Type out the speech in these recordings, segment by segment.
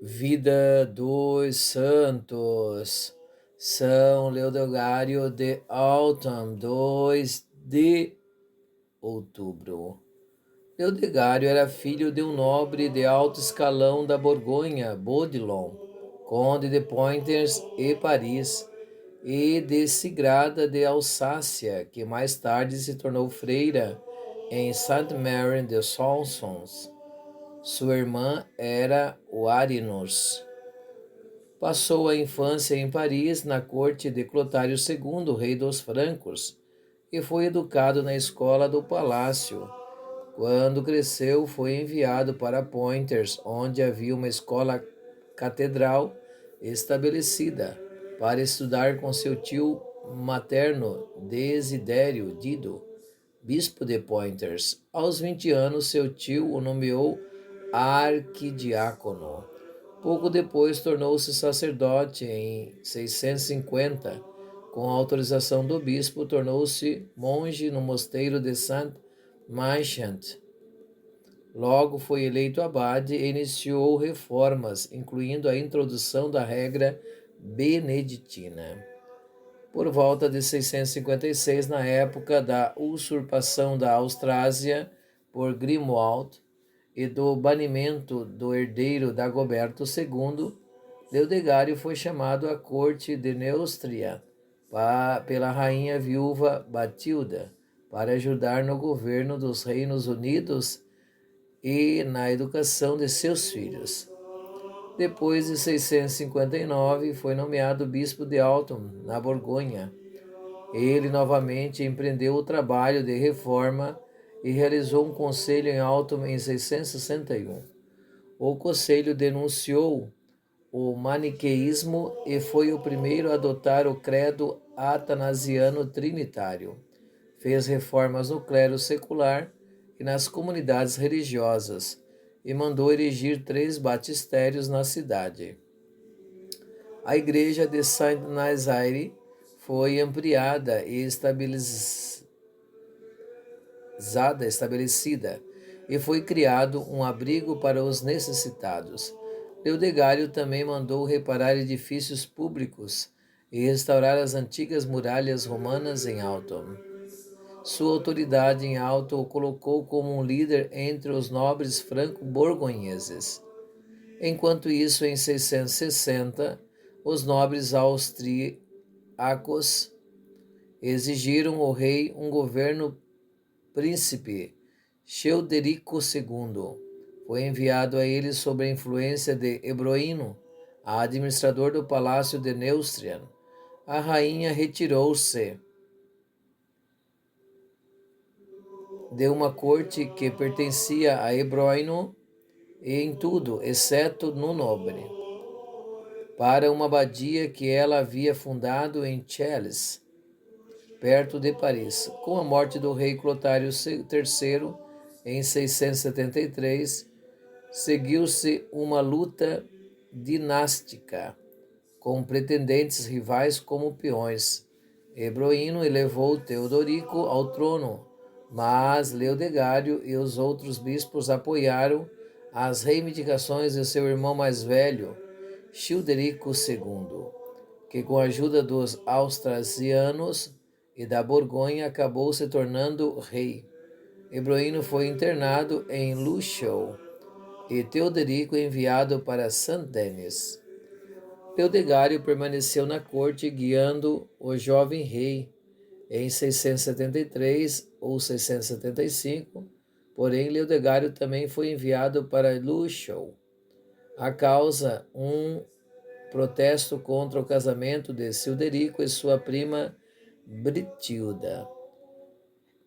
Vida dos Santos. São Leodegário de Altam, 2 de outubro. Leodegário era filho de um nobre de alto escalão da Borgonha, Baudilon, conde de Poitiers e Paris, e de Sigrada de Alsácia, que mais tarde se tornou freira em Sainte-Marie de Soissons. Sua irmã era Oarinus. Passou a infância em Paris, na corte de Clotário II, rei dos francos, e foi educado na escola do palácio. Quando cresceu, foi enviado para Poitiers, onde havia uma escola catedral estabelecida, para estudar com seu tio materno, Desidério Dido, bispo de Poitiers. Aos 20 anos, seu tio o nomeou arquidiácono. Pouco depois tornou-se sacerdote em 650. Com a autorização do bispo, tornou-se monge no mosteiro de Saint-Maixent. Logo foi eleito abade e iniciou reformas, incluindo a introdução da regra beneditina. Por volta de 656, na época da usurpação da Austrásia por Grimoald e do banimento do herdeiro Dagoberto II, Leodegário foi chamado à corte de Neustria pela rainha viúva Batilda para ajudar no governo dos Reinos Unidos e na educação de seus filhos. Depois de 659, foi nomeado bispo de Alton, na Borgonha. Ele novamente empreendeu o trabalho de reforma e realizou um conselho em Alton em 661. O conselho denunciou o maniqueísmo e foi o primeiro a adotar o credo atanasiano trinitário. Fez reformas no clero secular e nas comunidades religiosas e mandou erigir 3 batistérios na cidade. A igreja de Saint-Nazaire foi ampliada e estabelecida, e foi criado um abrigo para os necessitados. Leodegário também mandou reparar edifícios públicos e restaurar as antigas muralhas romanas em Alton. Sua autoridade em Alto o colocou como um líder entre os nobres franco-borgonheses. Enquanto isso, em 660, os nobres austríacos exigiram ao rei um governo príncipe. Childerico II foi enviado a eles sob a influência de Ebroíno, administrador do palácio de Neustrian. A rainha retirou-se de uma corte que pertencia a Ebroíno em tudo, exceto no nobre, para uma abadia que ela havia fundado em Chelles, perto de Paris. Com a morte do rei Clotário III, em 673, seguiu-se uma luta dinástica, com pretendentes rivais como peões. Ebroíno elevou Teodorico ao trono, mas Leodegário e os outros bispos apoiaram as reivindicações de seu irmão mais velho, Childerico II, que com a ajuda dos austrasianos e da Borgonha acabou se tornando rei. Ebroíno foi internado em Luchou e Teodorico enviado para Saint-Denis. Leodegário permaneceu na corte guiando o jovem rei em 673 ou 675, porém Leodegário também foi enviado para Luchou. A causa, um protesto contra o casamento de Childerico e sua prima Britilda.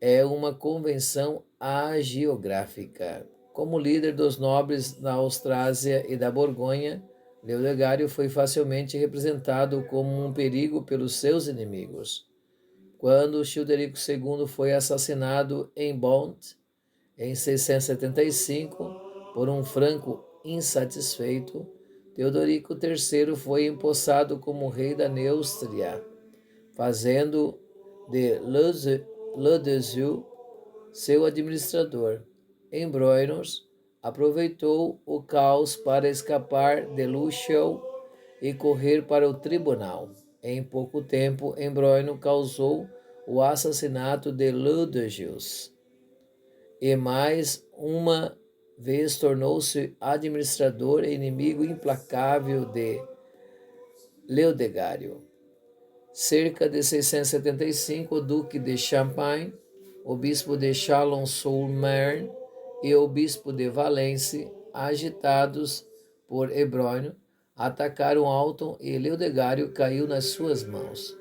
É uma convenção hagiográfica. Como líder dos nobres da Austrásia e da Borgonha, Leodegário foi facilmente representado como um perigo pelos seus inimigos. Quando Childerico II foi assassinado em Bont, em 675, por um franco insatisfeito, Teodorico III foi empossado como rei da Neustria, fazendo de Ledesius seu administrador. Em Broynos, aproveitou o caos para escapar de Luxeu e correr para o tribunal. Em pouco tempo, Embroino causou o assassinato de Ludogius e mais uma vez tornou-se administrador e inimigo implacável de Leodegário. Cerca de 675, o duque de Champagne, o bispo de Chalon-sur-Marne e o bispo de Valence, agitados por Embroino, atacaram Alton e Leodegário caiu nas suas mãos.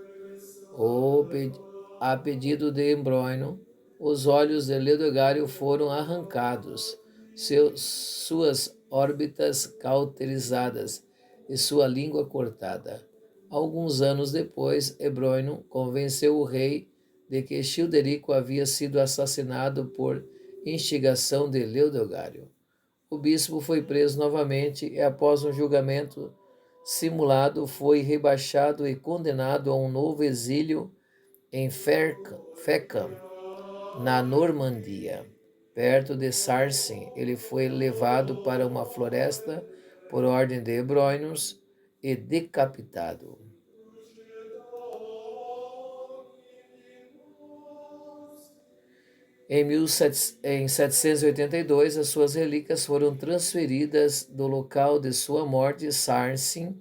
A pedido de Embroino, os olhos de Leodegário foram arrancados, suas órbitas cauterizadas e sua língua cortada. Alguns anos depois, Embroino convenceu o rei de que Childerico havia sido assassinado por instigação de Leodegário. O bispo foi preso novamente e, após um julgamento simulado, foi rebaixado e condenado a um novo exílio em Fécamp, na Normandia. Perto de Sarcey, ele foi levado para uma floresta por ordem de Embroinos e decapitado. Em 782, as suas relíquias foram transferidas do local de sua morte, Sarcey,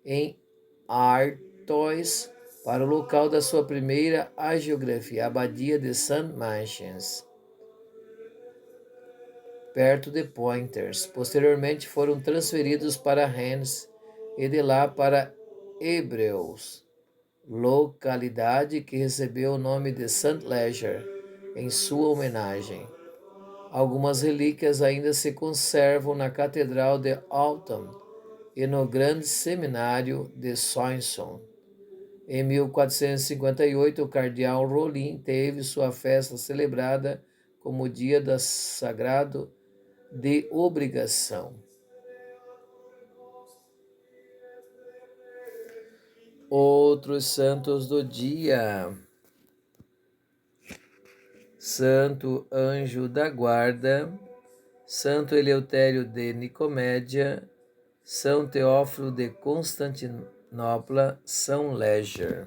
em Artois, para o local da sua primeira hagiografia, a abadia de Saint-Maixent, perto de Poitiers. Posteriormente foram transferidos para Rennes e de lá para Hebreus, localidade que recebeu o nome de Saint-Leger em sua homenagem. Algumas relíquias ainda se conservam na Catedral de Autun e no Grande Seminário de Soissons. Em 1458, o cardeal Rollin teve sua festa celebrada como dia da sagrado de obrigação. Outros santos do dia: Santo Anjo da Guarda, Santo Eleutério de Nicomédia, São Teófilo de Constantinopla, São Léger.